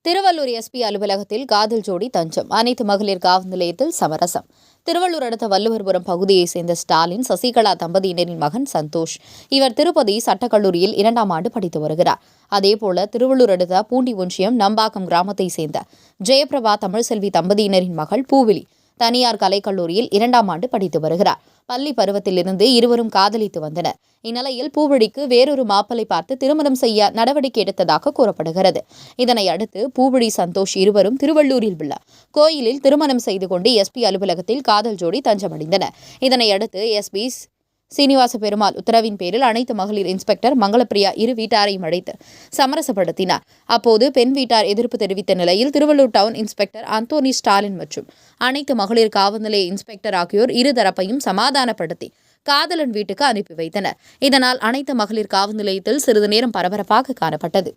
Tiruvallur SP அலுவலகத்தில் காதல் ஜோடி தஞ்சம். அனைத்து மகளிர் காவல் நிலையத்தில் சமரசம். திருவள்ளூர் அடுத்த வள்ளுவர்புரம் பகுதியைச் சேர்ந்த ஸ்டாலின், சசிகலா தம்பதியினரின் மகன் சந்தோஷ். இவர் திருப்பதி சட்டக்கல்லூரியில் 2ஆம் ஆண்டு படித்து வருகிறார். அதேபோல திருவள்ளூர் அடுத்த பூண்டி ஒன்றியம் நம்பாக்கம் கிராமத்தைச் சேர்ந்த ஜெயபிரபா தமிழ்செல்வி தம்பதியினரின் மகள் பூவிலி தனியார் கலைக்கல்லூரியில் 2ஆம் ஆண்டு படித்து வருகிறார். பள்ளி பருவத்திலிருந்து இருவரும் காதலித்து வந்தனர். இந்நிலையில் பூவிழிக்கு வேறொரு மாப்பிளை பார்த்து திருமணம் செய்ய நடவடிக்கை எடுத்ததாக கூறப்படுகிறது. இதனை அடுத்து பூவிழி, சந்தோஷ் இருவரும் திருவள்ளூரில் உள்ள கோயிலில் திருமணம் செய்து கொண்டு எஸ்பி அலுவலகத்தில் காதல் ஜோடி தஞ்சமடைந்தனர். இதனை அடுத்து எஸ்பி சீனிவாச பெருமாள் உத்தரவின் பேரில் அனைத்து மகளிர் இன்ஸ்பெக்டர் மங்களப்பிரியா இரு வீட்டாரையும் அழைத்து சமரசப்படுத்தினார். அப்போது பெண் வீட்டார் எதிர்ப்பு தெரிவித்த நிலையில் Tiruvallur town inspector Anthony Stalin மற்றும் அனைத்து மகளிர் காவல் நிலைய இன்ஸ்பெக்டர் ஆகியோர் இருதரப்பையும் சமாதானப்படுத்தி காதலன் வீட்டுக்கு அனுப்பி வைத்தனர். இதனால் அனைத்து மகளிர் காவல் நிலையத்தில் சிறிது நேரம் பரபரப்பாக காணப்பட்டது.